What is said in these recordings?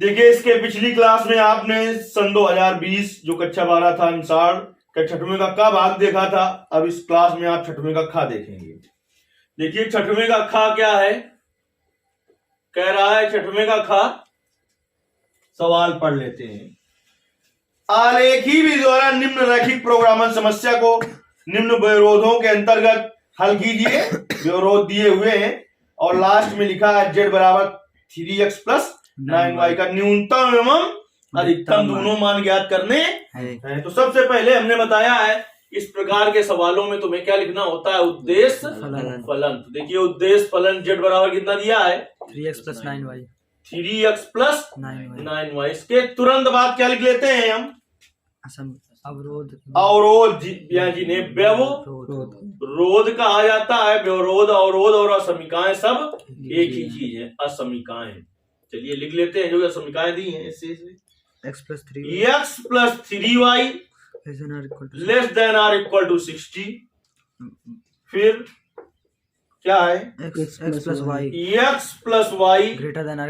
देखिए इसके पिछली क्लास में आपने सन 2020 जो कक्षा 12 था अनुसार का छठवें का क भाग देखा था। अब इस क्लास में आप छठवें का ख देखेंगे। देखिए छठवें का ख क्या है, कह रहा है छठवें का ख, सवाल पढ़ लेते हैं। आलेखी विधि द्वारा निम्न रैखिक प्रोग्रामन समस्या को निम्न विरोधों के अंतर्गत हल कीजिए। विरोध दिए हुए हैं और लास्ट में लिखा है z बराबर 3x प्लस 9y का न्यूनतम एवं अधिकतम दोनों मान ज्ञात करने हैं। तो सबसे पहले हमने बताया है इस प्रकार के सवालों में तुम्हें क्या लिखना होता है, उद्देश्य फलन। तो देखिए उद्देश्य फलन z बराबर कितना दिया है, 3x plus 9y। 3x plus 9y। इसके तुरंत बाद क्या लिख लेते हैं हम, अवरोध। अवरोध या जिन्हें व्यवरोध कहा जाता है। व्यवरोध, अवरोध और असमिकाएं सब एक ही चीज है, असमिकाएं। चलिए लिख लेते हैं जो असमिकाएं दी हैं इससे। x plus 3y less than or equal to 60। फिर क्या है, x plus y greater than or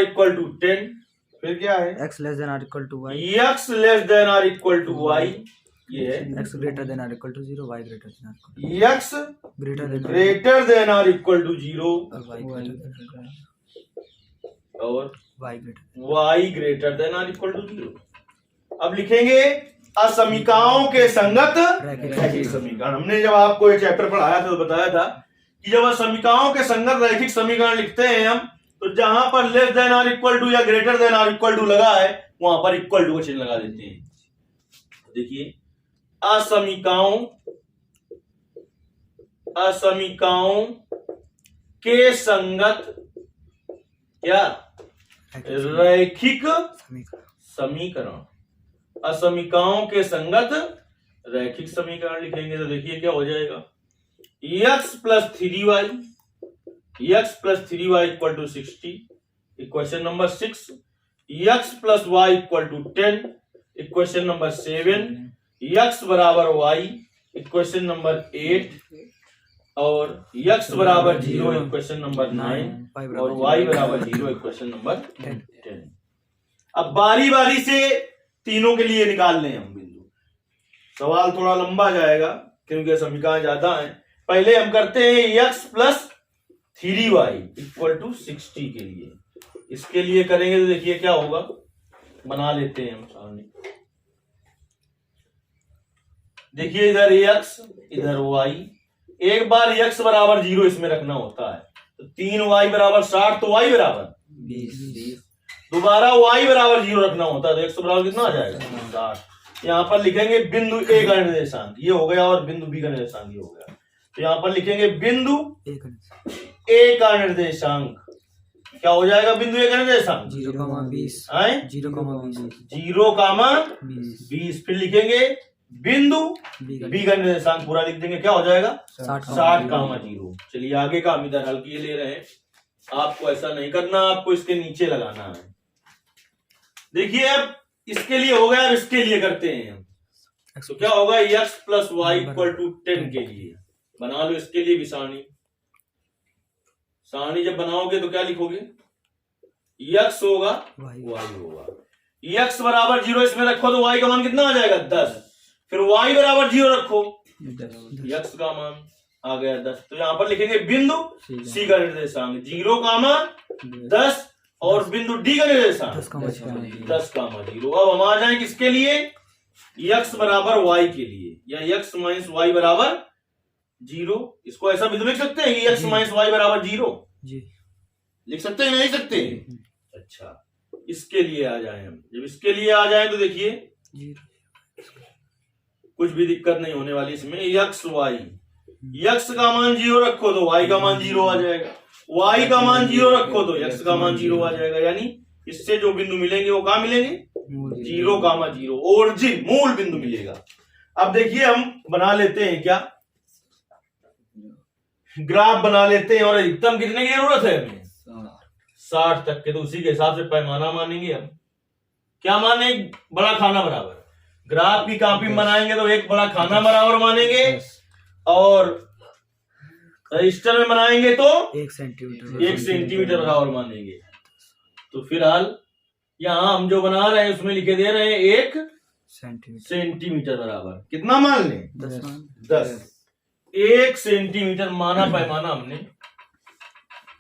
equal to 10। फिर क्या है, x less than or equal to y। x less than or equal to y। ये है x greater than or equal to 0, y greater than or equal x greater than or equal to 0 और y greater than or equal to 0। अब लिखेंगे असमीकाओं के संगत रैखिक समीकरण। हमने जब आपको ये चैप्टर पढ़ाया था तो बताया था कि जब असमीकाओं के संगत रैखिक समीकरण लिखते हैं हम, तो जहां पर less than or equal to या greater than or equal to लगा है वहां पर इक्वल टू का चिन्ह लगा देते हैं। देखिए असमीकाओं के संगत क्या, रैखिक समीकरण। असमीकाओं के संगत रैखिक समीकरण लिखेंगे तो देखिए क्या हो जाएगा, x plus 3y equal to 60। Equation number 6। x plus y equal to 10। Equation number 7। x बराबर y इक्वेशन नंबर 8 और x बराबर 0 इक्वेशन नंबर 9 और y बराबर 0 इक्वेशन नंबर 10। अब बारी बारी से तीनों के लिए निकाल लें हम बिंदु। सवाल थोड़ा लंबा जाएगा क्योंकि समीकरण ज्यादा हैं। पहले हम करते हैं x plus 3y equal to 60 के लिए। इसके लिए करेंगे तो देखिए क्या होगा, बना लेते हैं हम सामने। देखिए इधर x इधर y। एक बार x बराबर 0 इसमें रखना होता है तो 3y बराबर 60 तो y बराबर 20। दोबारा y बराबर 0 रखना होता है तो x बराबर कितना आ जाएगा 60। यहाँ पर लिखेंगे बिंदु a का निर्देशांक ये हो गया और बिंदु b का निर्देशांक ये हो गया। तो यहाँ पर लिखेंगे बिंदु a का निर्देशांक क्या हो जाएगा, बिंदु a का निर्देशांक 0,20। फिर लिखेंगे बिंदु b का निर्देशांक पूरा लिख देंगे, क्या हो जाएगा 60,0। चलिए आगे का हम इधर हल किए ले रहे हैं। आपको ऐसा नहीं करना, आपको इसके नीचे लगाना है। देखिए अब इसके लिए हो गया, अब इसके लिए करते हैं हम। तो क्या होगा, x plus Y equal to 10 के लिए बना लो। इसके लिए भी सारणी जब बनाओगे तो क्या लिखोगे, x होगा y होगा। x बराबर 0 इसमें रखो तो y का मान कितना आ जाएगा 10। फिर y बराबर 0 रखो, x का मान आ गया 10। तो यहाँ पर लिखेंगे बिंदु c का निर्देशांक 0,10 और बिंदु d का निर्देशांक 10,0। अब हम आ जाए किसके लिए, x बराबर y के लिए, या x माइनस y बराबर 0। इसको ऐसा भी तो लिख सकते हैं कि x माइनस y बराबर 0 लिख सकते हैं, नहीं सकते। अच्छा इसके लिए आ जाए हम। जब इसके लिए आ जाए तो देखिए कुछ भी दिक्कत नहीं होने वाली इसमें। x का मान 0 रखो तो y का मान 0 आ जाएगा, y का मान 0 रखो तो x का मान 0 आ जाएगा। यानी इससे जो बिंदु मिलेंगे वो कहाँ मिलेंगे, 0,0 ओरिजिन मूल बिंदु मिलेगा। अब देखिए हम बना लेते हैं क्या, ग्राफ बना लेते हैं। और अधिकतम कितने की जरूरत है हमें, 60 तक के। तो उसी के हिसाब से पैमाना मानेंगे हम। क्या माने, बड़ा खाना बराबर। ग्राफ की कॉपी में बनाएंगे तो एक बड़ा खाना बराबर मानेंगे और रजिस्टर में बनाएंगे तो 1 सेंटीमीटर बराबर मानेंगे। तो फिलहाल यहाँ हम जो बना रहे हैं उसमें लिखे दे रहे हैं 1 सेंटीमीटर बराबर कितना मान लें 10। 1 सेंटीमीटर माना पैमाना हमने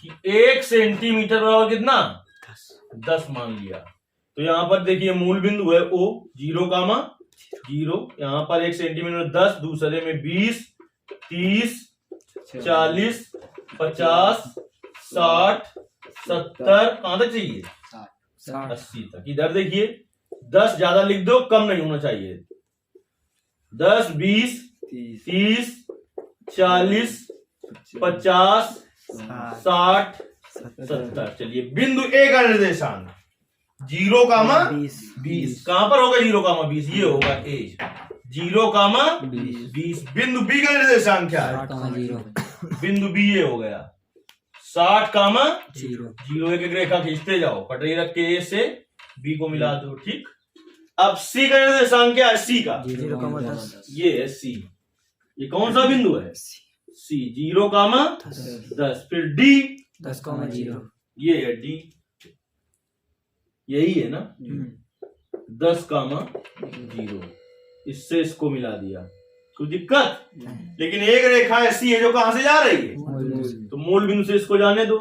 कि 1 सेंटीमीटर बराबर कितना 10 मान लिया। तो यहाँ पर देखिए मूल बिंदु है O 0,0, यहाँ पर 1 सेंटीमीटर 10, दूसरे में 20, 30, 40, 50, 60, 70, कहां तक चाहिए 80 तक। इधर देखिए 10 ज्यादा लिख दो, कम नहीं होना चाहिए। 10, 20, 30, 40, 50, 60, 70। चलिए बिंदु A का निर्देशांक 0,20 कहां पर होगा 0,20 ये होगा A 0,20। बिंदु B का निर्देशांक क्या है बिंदु B ये हो गया 60,0। एक रेखा खींचते जाओ, पटरी रख के A से B को मिला दो। ठीक, अब C का निर्देशांक क्या है C का 0,10 ये है C। ये कौन सा बिंदु है C 0,10। फिर D 10,0 ये है D, यही है ना 10,0। इससे इसको मिला दिया, कोई दिक्कत। लेकिन एक रेखा ऐसी है जो कहां से जा रही है तो मूल बिंदु से इसको जाने दो।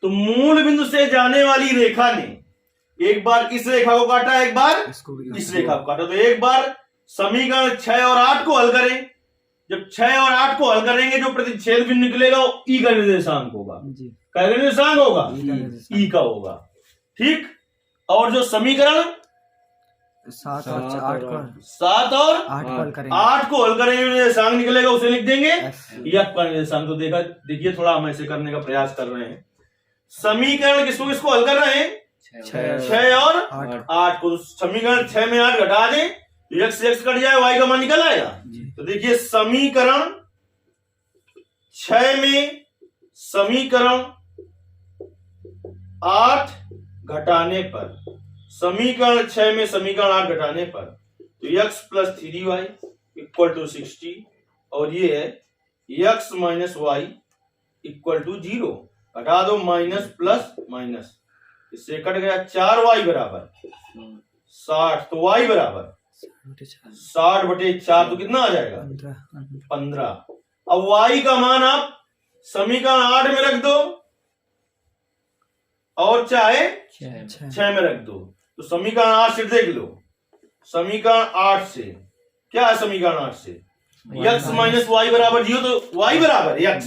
तो मूल बिंदु से जाने वाली रेखा ने एक बार इस रेखा को काटा, एक बार इस रेखा को काटा। तो एक बार समीकरण 6 और 8 को हल करें। जब 6 और 8 को हल करेंगे जो प्रतिच्छेद बिंदु निकलेगा वो ई का निर्देशांक होगा। क्या निर्देशांक होगा ई का होगा। ठीक, और जो समीकरण 7 और 8 को 7 और 8 को हल करेंगे निर्देशांक निकलेगा, उसे लिख देंगे यह का निर्देशांक। तो देखिए थोड़ा हम ऐसे करने का प्रयास कर रहे हैं। समीकरण किसको किसको हल कर रहे हैं 6 और 8 को। समीकरण 6 में 8 घटा दें, x x कट जाए, y का मान निकल आएगा। तो देखिए समीकरण 6 में समीकरण 8 घटाने पर, समीकरण 6 में समीकरण 8 घटाने पर तो x plus 3y equal to 60 और ये है x minus Y equal to 0। घटा दो माइनस प्लस माइनस, इससे कट गया 4y बराबर 60। तो y बराबर 60/4 तो कितना आ जाएगा 15। अब y का मान आप समीकरण 8 में रख दो और चाहे 6 में रख दो। तो समीकरण 8 से देख लो, समीकरण 8 से क्या है समीकरण 8 से x माइनस वाई बराबर 0। तो y बराबर x,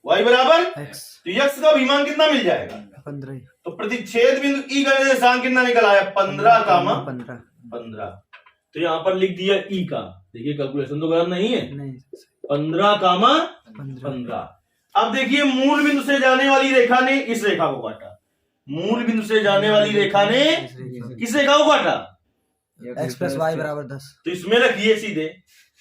y बराबर तो x का भी मान कितना मिल जाएगा 15। तो प्रतिच्छेद बिंदु ई का निर्देशांक कितना निकल आया 15,15। तो यहाँ पर लिख दिया ई का। देखिए कैलकुलेशन तो गलत नहीं है, 15,15। अब देखिए मूल बिंदु से जाने वाली रेखा ने इस रेखा को काटा। मूल बिंदु से जाने वाली रेखा ने किस रेखा को काटा x प्लस वाई बराबर 10। तो इसमें रखिए सीधे।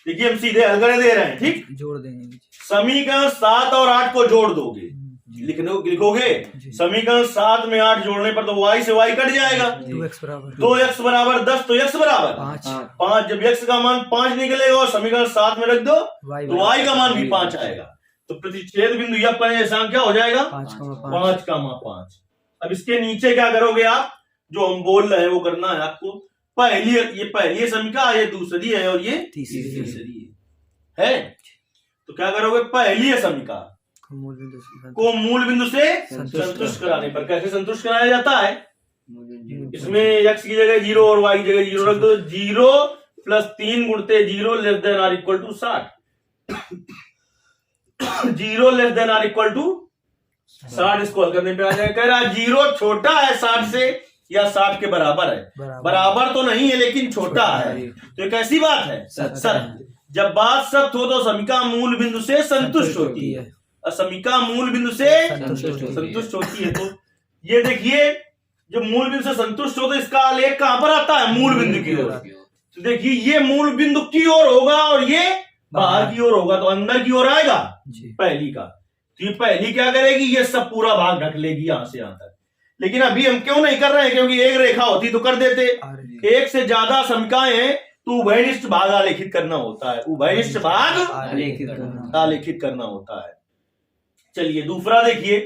देखिए हम सीधे हल कर दे रहे हैं। ठीक, जोड़ देंगे समीकरण 7 और 8 को जोड़ दोगे, लिखोगे समीकरण 7 में 8 जोड़ने पर तो y से y कट जाएगा। 2x बराबर 10 तो x बराबर 5। जब x का मान 5 निकलेगा और समीकरण 7 में रख दो तो y का मान भी 5 आएगा। तो प्रतिच्छेद बिंदु यह का निर्देशांक क्या हो जाएगा 5,5। अब इसके नीचे क्या करोगे आप, जो हम बोल रहे हैं वो करना है आपको। पहली समीकरण, ये दूसरी है और ये तीसरी है। तो क्या करोगे, पहली समीकरण को मूल बिंदु से संतुष्ट कराने पर कैसे संतुष्ट कराया जाता है, इसमें x की जगह 0 और y की जगह 0 रख दो। 0 प्लस 3 गुणते 0 less than or equal to 60। 0 less than or equal to 60 इसको हल करने पे आ जाएगा। कह रहा है 0 छोटा है 60 से या 60 के बराबर है। बराबर तो नहीं है लेकिन छोटा है। तो एक ऐसी बात है सत्य। जब बात सत्य हो तो समीकरण मूल बिंदु से संतुष्ट होती है, समीकरण मूल बिंदु से संतुष्ट होती है। तो ये देखिए जब मूल बिंदु से संतुष्ट हो तो इसका आलेख कहां पर आता है, मूल बिंदु की ओर। तो देखिए ये मूल बिंदु की ओर होगा और ये बाहर की ओर होगा, तो अंदर की ओर आएगा पहली का। तो ये पहली क्या करेगी, ये सब पूरा भाग ढक लेगी यहां से यहां तक। लेकिन अभी हम क्यों नहीं कर रहे हैं, क्योंकि एक रेखा होती तो कर देते। एक से ज्यादा समीकरण हैं तो उभयनिष्ठ भाग आलेखित करना होता है, उभयनिष्ठ भाग आलेखित करना होता है। चलिए दूसरा देखिए,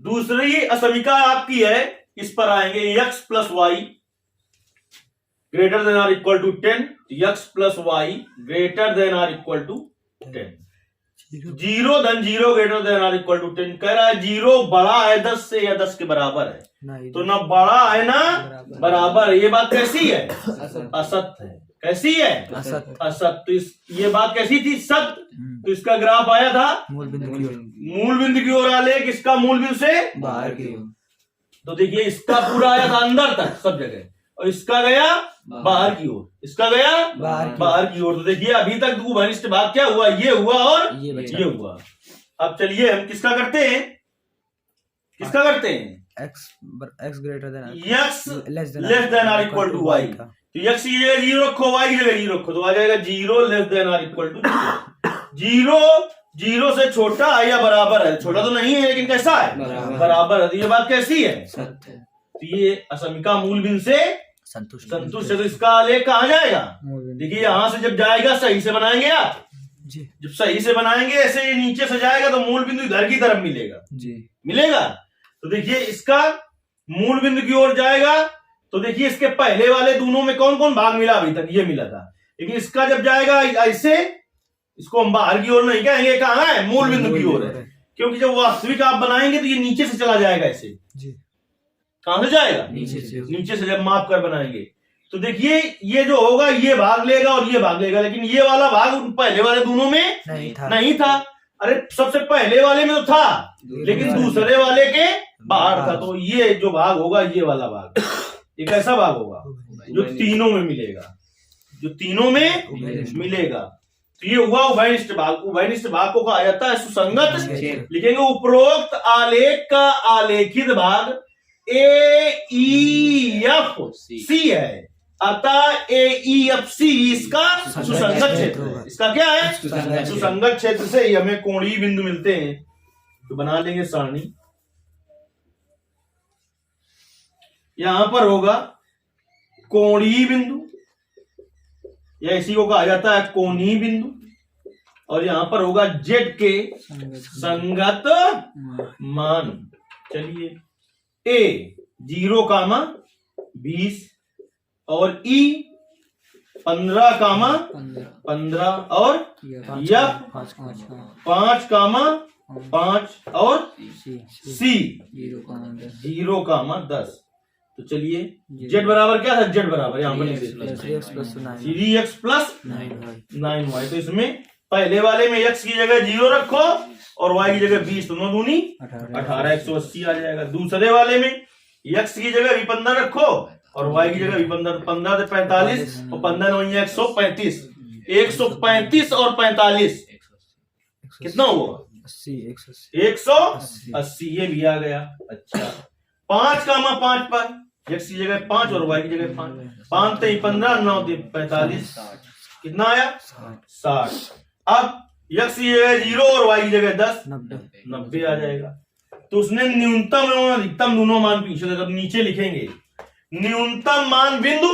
दूसरी असमिका आपकी है, इस पर आएंगे x plus Y greater than or equal to 10, x plus Y greater than or equal to 10, 0 धन 0 greater than or equal to 10। कह रहा है 0 बड़ा है 10 से या 10 के बराबर है, तो ना बड़ा है ना बराबर है। ये बात कैसी है? असत्य है। कैसी है? असत्य। तो ये बात कैसी थी? सत्य। तो इसका ग्राफ आया था मूल बिंदु की ओर, मूल बिंदु की ओर आलेख, इसका मूल बिंदु से बाहर की ओर। तो देखिए इसका पूरा आया था अंदर तक सब जगह, और इसका गया बाहर की ओर, इसका गया बाहर की ओर। तो देखिए अभी तक घनिष्ठ भाग क्या हुआ? ये हुआ और ये हुआ। अब चलिए हम किसका करते हैं? किसका करते हैं? x greater than x less than or equal to Y. तो x की जगह 0 रखो, y की जगह 0 रखो, तो आ जाएगा 0 less than or equal to 0। 0 से छोटा है या बराबर है? छोटा तो नहीं है, लेकिन कैसा है? बराबर है। तो ये बात कैसी है? सत्य है। तो ये असमिका मूल बिंदु से संतुष्ट है। तो इसका आलेख कहाँ जाएगा? देखिए यहां से जब जाएगा, सही से बनाएंगे आप जी, जब सही से बनाएंगे ऐसे ये नीचे से जाएगा तो मूल बिंदु इधर की तरफ मिलेगा जी, मिलेगा। तो देखिए इसका मूल बिंदु की ओर जाएगा, तो देखिए इसके पहले वाले दोनों में कौन कौन भाग मिला? अभी तक ये मिला था, लेकिन इसका जब जाएगा ऐसे, इसको हम बाहर की ओर नहीं कहेंगे, कहाँ है? मूल बिंदु की ओर है, क्योंकि जब वास्तविक आप बनाएंगे तो ये नीचे से चला जाएगा ऐसे जी। कहां से जाएगा? नीचे से जब माप कर बनाएंगे तो देखिए ये जो होगा ये भाग लेगा और ये भाग लेगा, लेकिन ये वाला भाग पहले वाले दोनों में नहीं था। अरे सबसे पहले वाले में तो था, लेकिन दूसरे वाले के बाहर था। तो ये जो भाग होगा, ये वाला भाग, एक ऐसा भाग होगा जो तीनों में मिलेगा, जो तीनों में मिलेगा। तो ये हुआ उभयनिष्ठ भाग। उभयनिष्ठ भाग को कहा जाता है सुसंगत। लिखेंगे उपरोक्त आलेख का आलेखित भाग AEFC है, अतः AEFC इसका सुसंगत क्षेत्र है। इसका क्या है? सुसंगत क्षेत्र से ही हमें कोणीय बिंदु मिलते हैं। तो बना लेंगे सारणी। यहां पर होगा कोणीय बिंदु, या इसी को कहा जाता है कोणीय बिंदु, और यहां पर होगा Z के संगत मान। चलिए A 0,20 और E 15,15 और F 5,5 और C 0,10। तो चलिए Z बराबर क्या था? Z बराबर यहाँ पर 3x प्लस 9y। तो इसमें पहले वाले में x की जगह 0 रखो और y की जगह 20, दोनों दूनी 18, 180 आ जाएगा। दूसरे वाले में x की जगह भी 15 रखो और y की जगह भी 15, 15 से 45 और 15 नहीं 135, 135 और 45 कितना हुआ? 180। ये भी आ गया। अच्छा 5,5 पर x की जगह 5 और y की जगह 5, 5 3 15 9 3 45, कितना आया? 60। अब x की जगह 0 और y की जगह 10, 90 आ जाएगा। तो उसने न्यूनतम और अधिकतम दोनों मान पीछे तब नीचे लिखेंगे। न्यूनतम मान बिंदु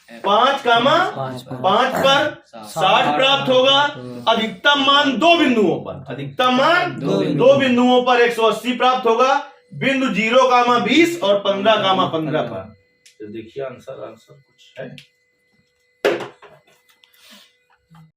5,5 पर 60 प्राप्त होगा। अधिकतम मान 2 बिंदुओं पर, अधिकतम मान 2 बिंदुओं पर 180 प्राप्त होगा। बिंदु 0,20 और 15,15 पर। तो देखिए आंसर कुछ है।